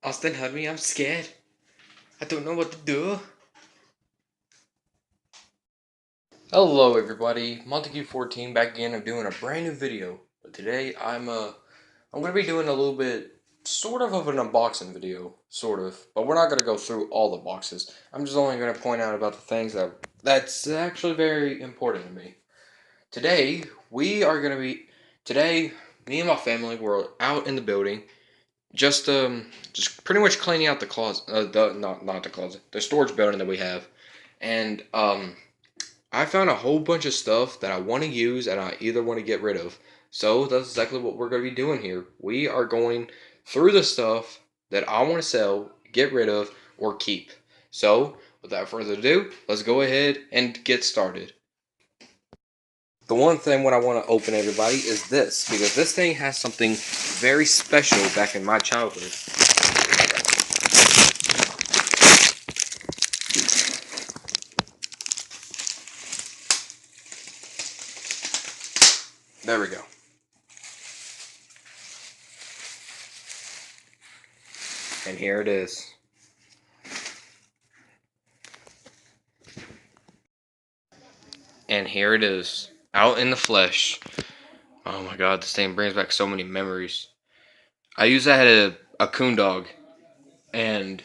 Austin, help me, I'm scared. I don't know what to do. Hello everybody, Montague14 back again. I'm doing a brand new video. But today I'm gonna be doing a little bit sort of an unboxing video, sort of. But we're not gonna go through all the boxes. I'm just only gonna point out about the things that's actually very important to me. Today today me and my family were out in the building just pretty much cleaning out the closet, not the closet, the storage building that we have, and I found a whole bunch of stuff that I want to use and I either want to get rid of. So that's exactly what we're going to be doing here. We are going through the stuff that I want to sell, get rid of, or keep. So without further ado, let's go ahead and get started. The one thing what I want to open, everybody, is this, because this thing has something very special back in my childhood. There we go. And here it is. And here it is, out in the flesh. Oh my god, this thing brings back so many memories. I used to have a coon dog, and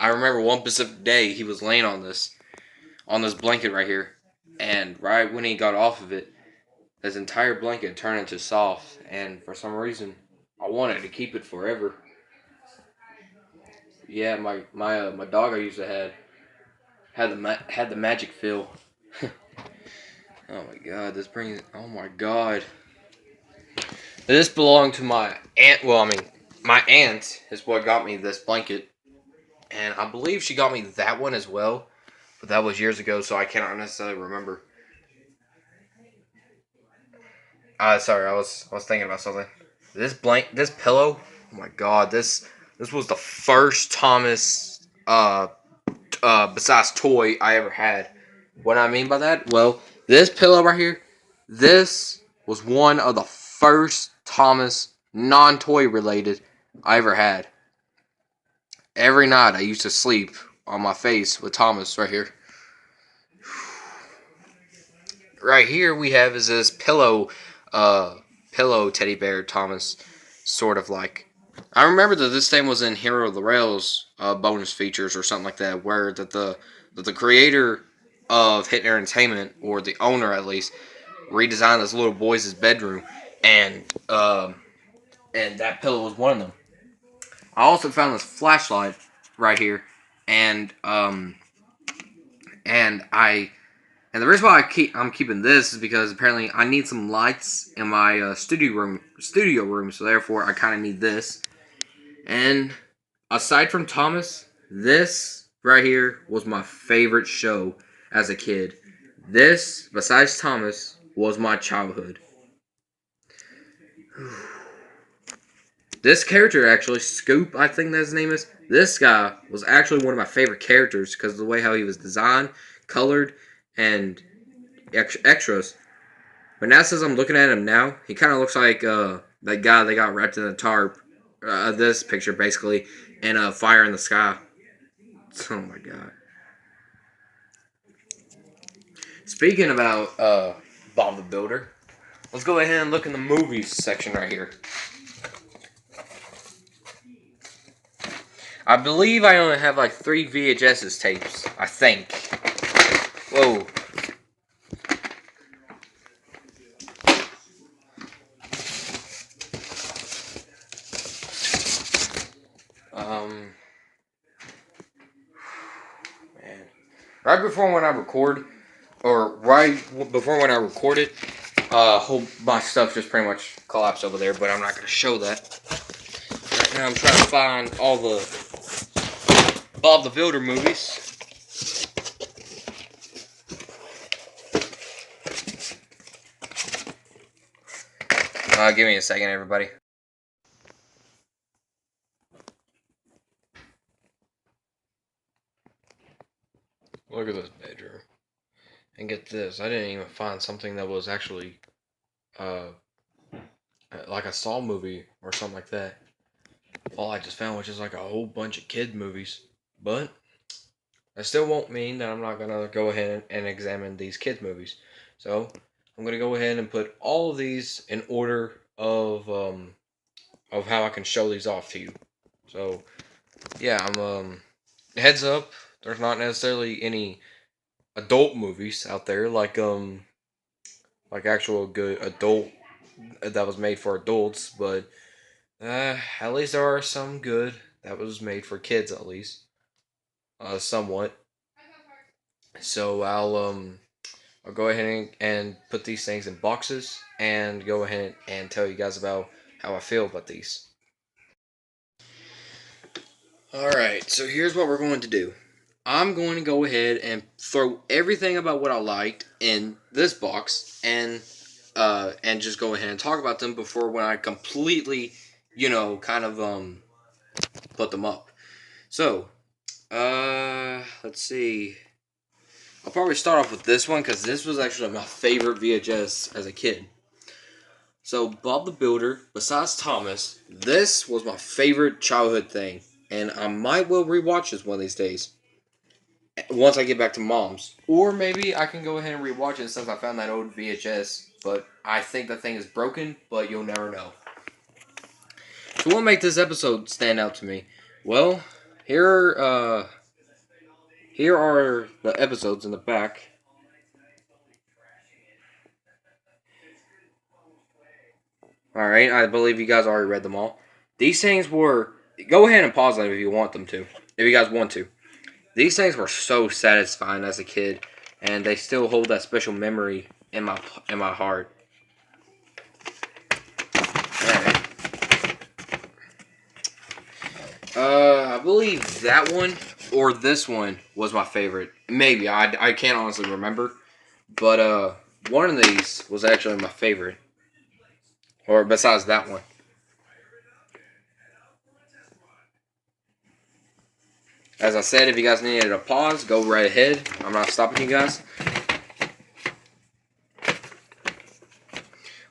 I remember one specific day he was laying on this blanket right here, and right when he got off of it, his entire blanket turned into soft, and for some reason, I wanted to keep it forever. Yeah, my dog I used to had the magic feel. Oh my god, oh my god. This belonged to my aunt. Well, I mean, my aunt is what got me this blanket, and I believe she got me that one as well. But that was years ago, so I cannot necessarily remember. Sorry, I was thinking about something. This pillow. Oh my god, this was the first Thomas besides toy I ever had. What I mean by that? Well, this pillow right here, this was one of the first Thomas non-toy related I ever had. Every night I used to sleep on my face with Thomas right here. Right here we have is this pillow teddy bear Thomas, sort of like. I remember that this thing was in Hero of the Rails bonus features or something like that, where the creator of Hit Entertainment, or the owner at least, redesigned this little boy's bedroom, and that pillow was one of them. I also found this flashlight right here, and and I and the reason why I'm keeping this is because apparently I need some lights in my studio room, so therefore I kind of need this. And aside from Thomas, this right here was my favorite show as a kid. This, besides Thomas, was my childhood. This character, actually, Scoop, I think that his name is. This guy was actually one of my favorite characters because of the way how he was designed, colored, and extras. But now, since I'm looking at him now, he kind of looks like that guy that got wrapped in a tarp. This picture, basically, and a fire in the sky. Oh my god. Speaking about Bob the Builder, let's go ahead and look in the movies section right here. I believe I only have like 3 VHS tapes, I think. Whoa. Man. Right before when I record, or right before when I recorded, my stuff just pretty much collapsed over there, but I'm not going to show that. Right now I'm trying to find all the Bob the Builder movies. Give me a second, everybody. Look at this bedroom. And get this, I didn't even find something that was actually like a Saw movie or something like that. all I just found was just like a whole bunch of kid movies. But that still won't mean that I'm not gonna go ahead and examine these kids movies. So I'm gonna go ahead and put all of these in order of how I can show these off to you. So yeah, I'm heads up. There's not necessarily any adult movies out there like actual good adult that was made for adults, but at least there are some good that was made for kids at least, somewhat. So I'll go ahead and put these things in boxes and go ahead and tell you guys about how I feel about these. Alright, so here's what we're going to do. I'm going to go ahead and throw everything about what I liked in this box and just go ahead and talk about them before when I completely, kind of put them up. So, let's see. I'll probably start off with this one because this was actually my favorite VHS as a kid. So, Bob the Builder, besides Thomas, this was my favorite childhood thing. And I might well rewatch this one of these days. Once I get back to mom's. Or maybe I can go ahead and rewatch it since I found that old VHS. But I think the thing is broken, but you'll never know. So what made this episode stand out to me? Well, here are the episodes in the back. Alright, I believe you guys already read them all. These things were... Go ahead and pause them if you want them to. If you guys want to. These things were so satisfying as a kid. And they still hold that special memory in my heart. Alright. I believe that one or this one was my favorite. Maybe. I can't honestly remember. But, one of these was actually my favorite. Or besides that one. As I said, if you guys needed a pause, go right ahead. I'm not stopping you guys.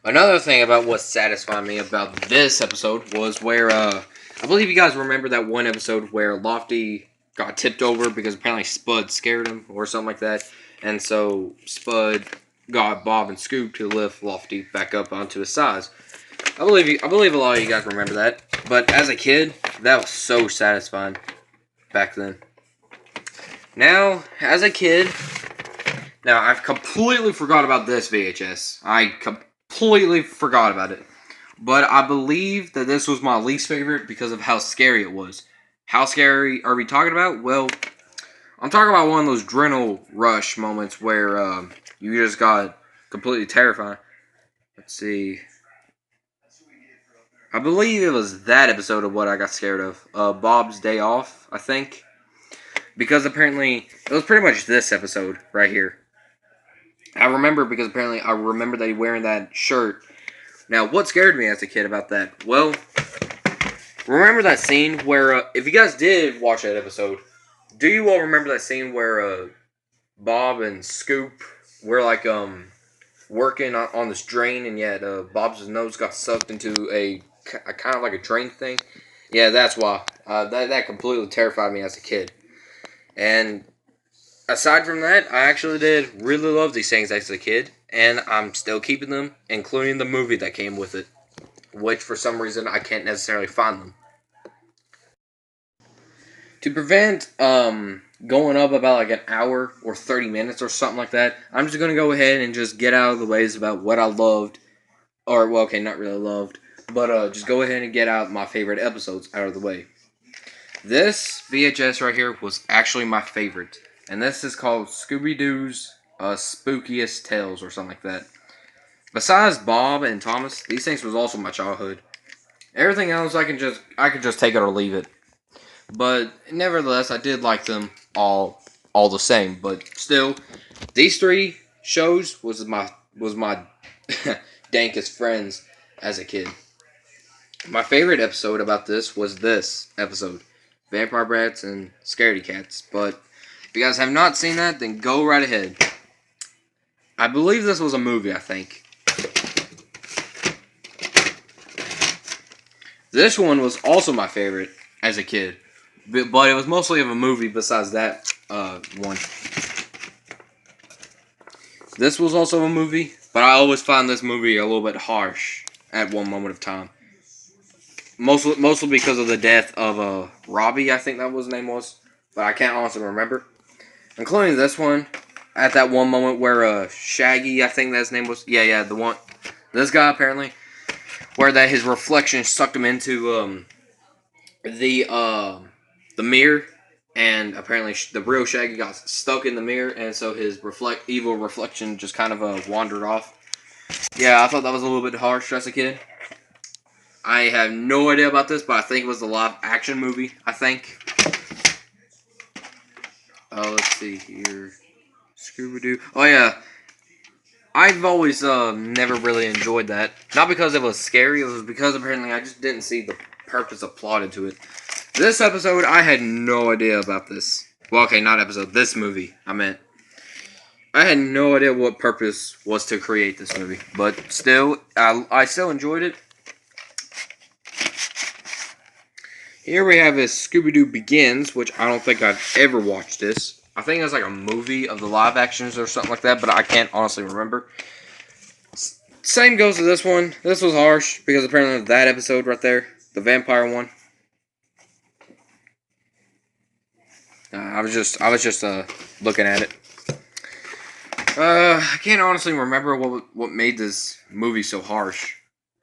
Another thing about what satisfied me about this episode was where, I believe you guys remember that one episode where Lofty got tipped over because apparently Spud scared him or something like that. And so Spud got Bob and Scoop to lift Lofty back up onto his sides. I believe a lot of you guys remember that. But as a kid, that was so satisfying back then. Now, as a kid, now I've completely forgot about this VHS. I completely forgot about it. But I believe that this was my least favorite because of how scary it was. How scary are we talking about? Well, I'm talking about one of those adrenaline rush moments where you just got completely terrified. Let's see. I believe it was that episode of what I got scared of. Bob's Day Off, I think. Because apparently, it was pretty much this episode right here. I remember because apparently I remember that he wearing that shirt. Now, what scared me as a kid about that? Well, remember that scene where, if you guys did watch that episode, do you all remember that scene where Bob and Scoop were like working on this drain, and yet Bob's nose got sucked into a kind of like a drain thing? Yeah, that's why. That completely terrified me as a kid. And aside from that, I actually did really love these things as a kid, and I'm still keeping them, including the movie that came with it, which for some reason I can't necessarily find them. To prevent going up about like an hour or 30 minutes or something like that, I'm just going to go ahead and just get out of the ways about what I loved, or, well, okay, not really loved, but just go ahead and get out my favorite episodes out of the way. This VHS right here was actually my favorite. And this is called Scooby-Doo's Spookiest Tales or something like that. Besides Bob and Thomas, these things was also my childhood. Everything else I could just take it or leave it. But nevertheless, I did like them all the same. But still, these three shows was my dankest friends as a kid. My favorite episode about this was this episode. Vampire Brats and Scaredy Cats. But if you guys have not seen that, then go right ahead. I believe this was a movie, I think. This one was also my favorite as a kid, but it was mostly of a movie besides that one. This was also a movie, but I always found this movie a little bit harsh at one moment of time. Mostly because of the death of Robbie, I think that was his name was, but I can't honestly remember. Including this one, at that one moment where Shaggy, I think that his name was, yeah, the one, this guy apparently, where that his reflection sucked him into the mirror, and apparently the real Shaggy got stuck in the mirror, and so his evil reflection just kind of wandered off. Yeah, I thought that was a little bit harsh as a kid. I have no idea about this, but I think it was a live action movie. I think. Let's see here. Scooby-Doo. Oh yeah, I've always never really enjoyed that. Not because it was scary, it was because apparently I just didn't see the purpose applauded to it. This episode, I had no idea about this. Well, okay, not episode. This movie, I meant. I had no idea what purpose was to create this movie, but still, I still enjoyed it. Here we have is Scooby-Doo Begins, which I don't think I've ever watched this. I think it's like a movie of the live actions or something like that, but I can't honestly remember. Same goes to this one. This was harsh because apparently that episode right there, the vampire one. I was just looking at it. I can't honestly remember what made this movie so harsh.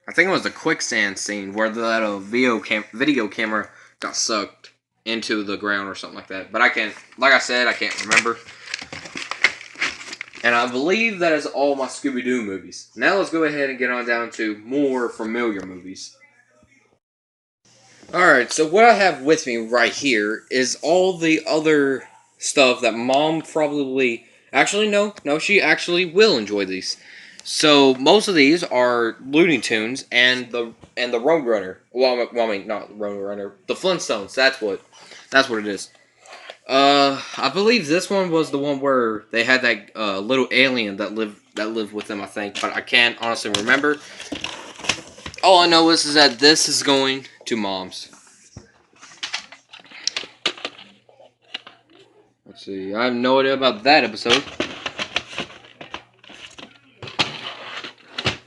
I think it was the quicksand scene where that video camera got sucked into the ground or something like that. But I can't, like I said, I can't remember. And I believe that is all my Scooby-Doo movies. Now let's go ahead and get on down to more familiar movies. Alright, so what I have with me right here is all the other stuff that Mom probably... Actually, no, she actually will enjoy these. So most of these are Looney Tunes and the Roadrunner. Well, I mean, not Roadrunner. The Flintstones. That's what it is. I believe this one was the one where they had that little alien that lived with them. I think, but I can't honestly remember. All I know is that this is going to Mom's. Let's see. I have no idea about that episode.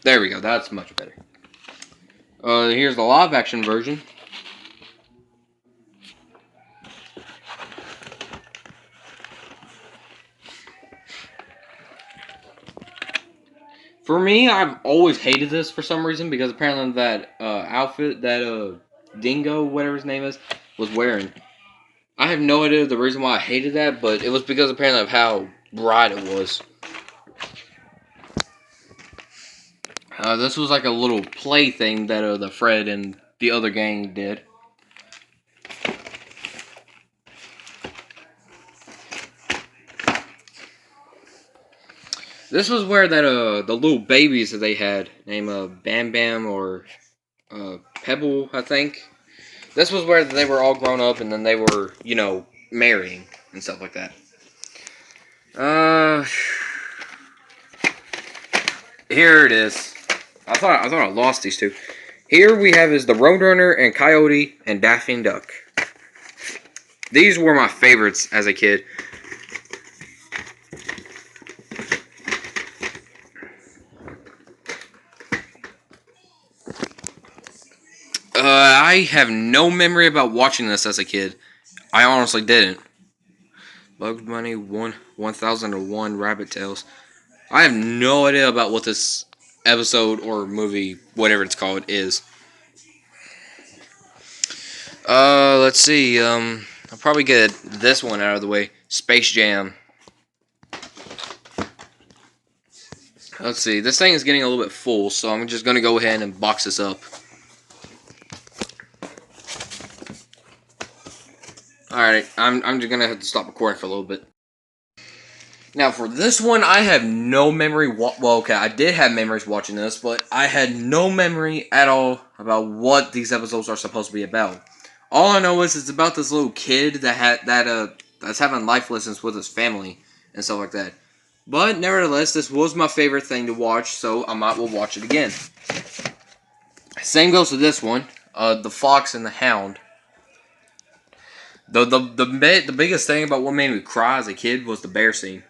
There we go. That's much better. Here's the live action version. For me, I've always hated this for some reason because apparently that outfit that Dingo, whatever his name is, was wearing. I have no idea the reason why I hated that, but it was because apparently of how bright it was. This was like a little play thing that the Fred and the other gang did. This was where that the little babies that they had, named Bam Bam or Pebble, I think. This was where they were all grown up and then they were, you know, marrying and stuff like that. Here it is. I thought I lost these two. Here we have is the Roadrunner and Coyote and Daffy Duck. These were my favorites as a kid. I have no memory about watching this as a kid. I honestly didn't. Bugs Bunny 1001 Rabbit Tales. I have no idea about what this episode or movie, whatever it's called, is. Let's see. I'll probably get this one out of the way. Space Jam. Let's see. This thing is getting a little bit full, so I'm just going to go ahead and box this up. Alright, I'm just going to have to stop recording for a little bit. Now, for this one, I have no memory. Well, okay, I did have memories watching this, but I had no memory at all about what these episodes are supposed to be about. All I know is it's about this little kid that's having life lessons with his family and stuff like that. But nevertheless, this was my favorite thing to watch, so I might well watch it again. Same goes to this one. The Fox and the Hound. The biggest thing about what made me cry as a kid was the bear scene.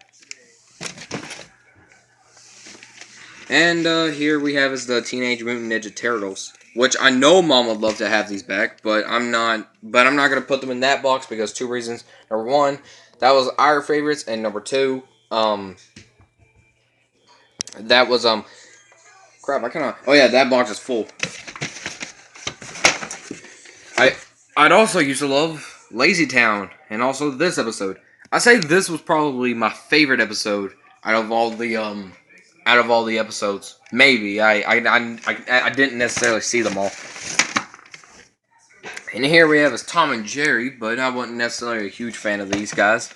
And here we have is the Teenage Mutant Ninja Turtles, which I know Mom would love to have these back, but I'm not. But I'm not gonna put them in that box because two reasons. Number one, that was our favorites, and number two, that was crap. I kind of. Oh yeah, that box is full. I I'd also used to love Lazy Town, and also this episode. I say this was probably my favorite episode out of all the episodes. Maybe I didn't necessarily see them all. And here we have is Tom and Jerry, but I wasn't necessarily a huge fan of these guys.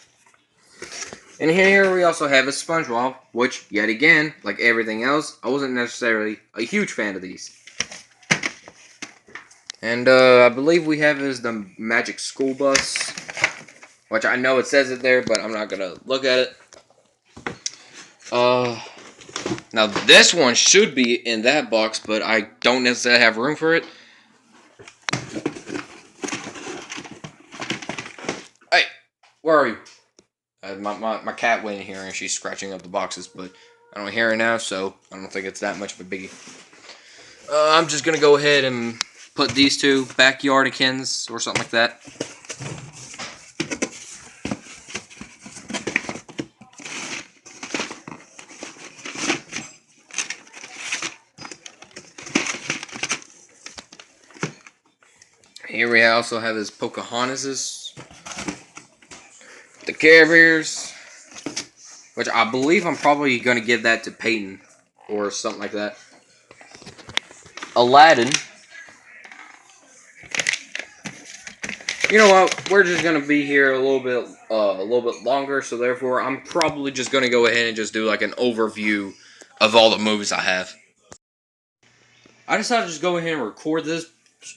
And here we also have is SpongeBob, which yet again, like everything else, I wasn't necessarily a huge fan of these. And I believe we have is the Magic School Bus, which I know it says it there, but I'm not gonna look at it. Now this one should be in that box, but I don't necessarily have room for it. Hey, where are you? My cat went in here and she's scratching up the boxes, but I don't hear her now, so I don't think it's that much of a biggie. I'm just gonna go ahead and put these two backyardigans or something like that. Here we also have this Pocahontas, the Care Bears, which I believe I'm probably going to give that to Peyton or something like that. Aladdin. You know what? We're just going to be here a little bit longer, so therefore I'm probably just going to go ahead and just do like an overview of all the movies I have. I decided to just go ahead and record this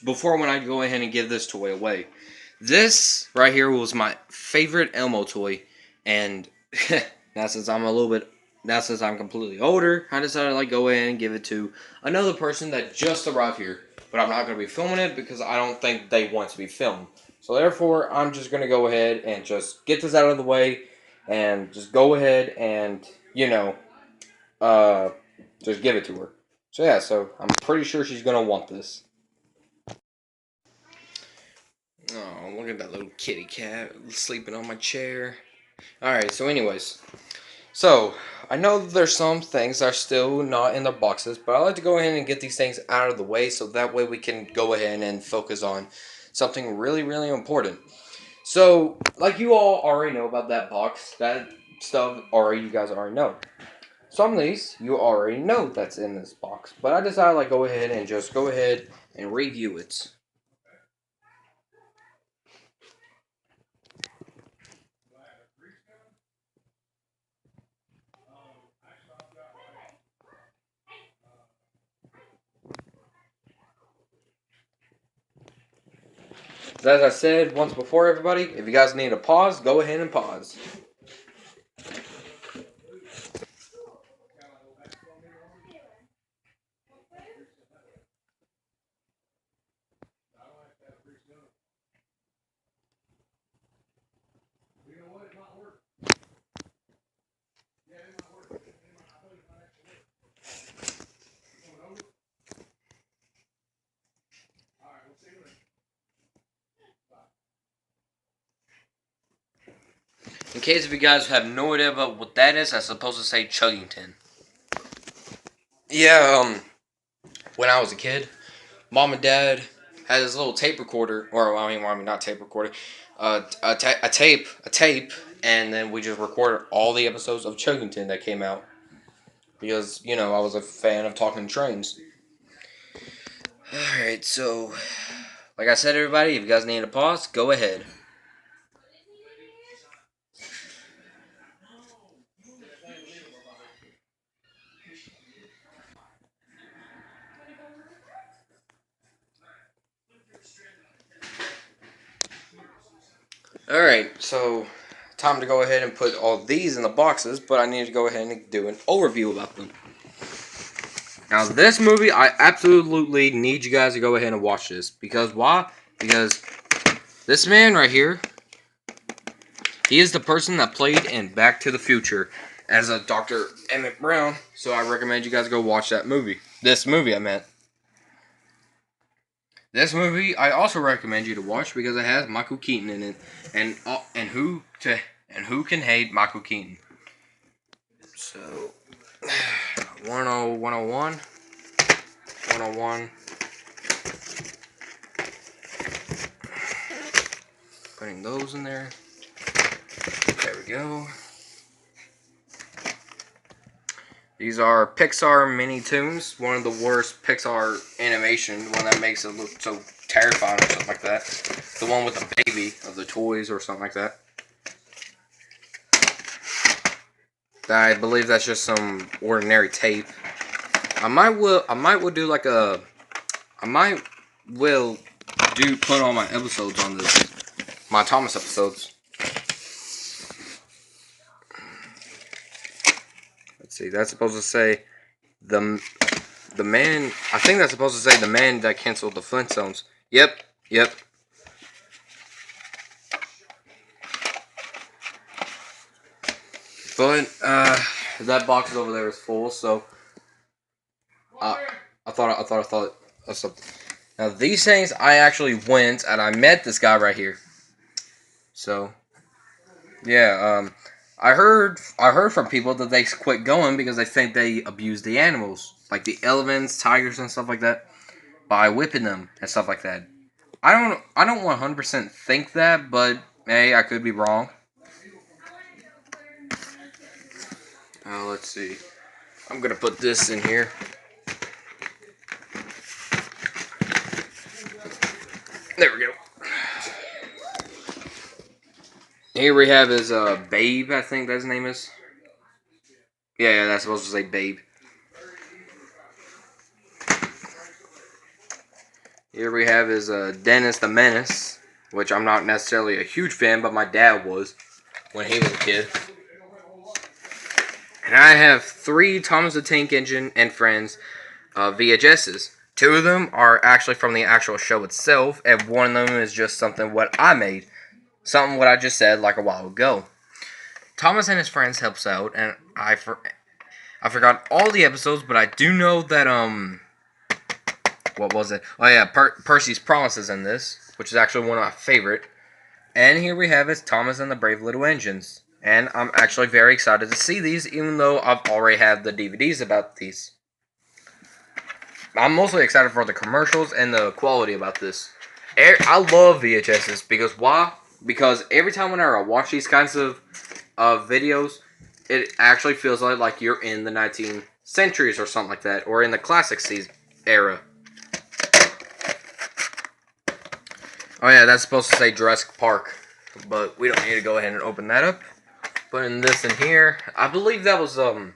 before when I go ahead and give this toy away. This right here was my favorite Elmo toy, and now since I'm completely older, I decided to like go ahead and give it to another person that just arrived here. But I'm not going to be filming it because I don't think they want to be filmed. So therefore, I'm just going to go ahead and just get this out of the way, and just go ahead and uh, just give it to her. So yeah, so I'm pretty sure she's going to want this. Oh, look at that little kitty cat sleeping on my chair. Alright, so anyways. So, I know that there's some things that are still not in their boxes, but I like to go ahead and get these things out of the way so that way we can go ahead and focus on something really, really important. So, like you all already know about that box, that stuff you guys already know. Some of these you already know that's in this box, but I decided like go ahead and review it. As I said once before, everybody, if you guys need a pause, go ahead and pause. In case if you guys have no idea about what that is, I'm supposed to say Chuggington. Yeah, when I was a kid, Mom and Dad had this little tape recorder, or I mean not tape recorder, a tape, and then we just recorded all the episodes of Chuggington that came out because I was a fan of talking trains. All right, so like I said, everybody, if you guys need a pause, go ahead. Alright, so time to go ahead and put all these in the boxes, but I need to go ahead and do an overview about them. Now, this movie, I absolutely need you guys to go ahead and watch this. Because why? Because this man right here, he is the person that played in Back to the Future as a Dr. Emmett Brown. So I recommend you guys go watch that movie. This movie, I meant. This movie, I also recommend you to watch because it has Michael Keaton in it. And who can hate Michael Keaton? So, 101. 101. Putting those in there. There we go. These are Pixar Mini Toons. One of the worst Pixar animation. One that makes it look so terrifying or something like that. The one with the baby of the toys or something like that. I believe that's just some ordinary tape. I might will put all my episodes on this. My Thomas episodes. Let's see, that's supposed to say the man, I think that's supposed to say the man that canceled the Flintstones. Yep. But that box over there is full, so I thought of something. Now these things, I actually went and I met this guy right here. So yeah, I heard from people that they quit going because they think they abuse the animals, like the elephants, tigers, and stuff like that, by whipping them and stuff like that. I don't 100% think that, but hey, I could be wrong. Let's see. I'm gonna put this in here. There we go. Here we have his Babe, I think that his name is. Yeah, that's supposed to say Babe. Here we have his Dennis the Menace, which I'm not necessarily a huge fan, but my dad was when he was a kid. And I have 3 Thomas the Tank Engine and Friends VHSs. 2 of them are actually from the actual show itself, and one of them is just something what I made. Something what I just said like a while ago. Thomas and his friends helps out, and I forgot all the episodes, but I do know that what was it? Oh yeah, Percy's Promises in this, which is actually one of my favorite. And here we have is Thomas and the Brave Little Engines. And I'm actually very excited to see these, even though I've already had the DVDs about these. I'm mostly excited for the commercials and the quality about this. I love VHSs because why? Because every time whenever I watch these kinds of videos, it actually feels like you're in the 19th centuries or something like that, or in the classic era. Oh yeah, that's supposed to say Jurassic Park, but we don't need to go ahead and open that up. Putting this in here, I believe that was a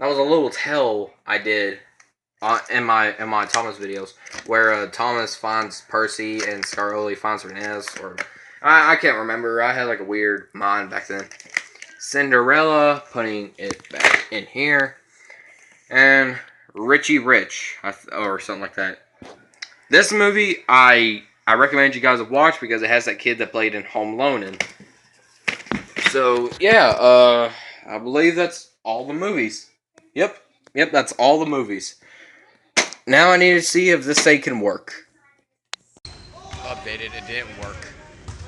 little tell I did in my Thomas videos, where Thomas finds Percy and Scaroli finds Renez, or I can't remember. I had like a weird mind back then. Cinderella, putting it back in here, and Richie Rich, or something like that. This movie I recommend you guys to watch because it has that kid that played in Home Alone in. So yeah, I believe that's all the movies. Yep, that's all the movies. Now I need to see if this thing can work. Updated, it didn't work.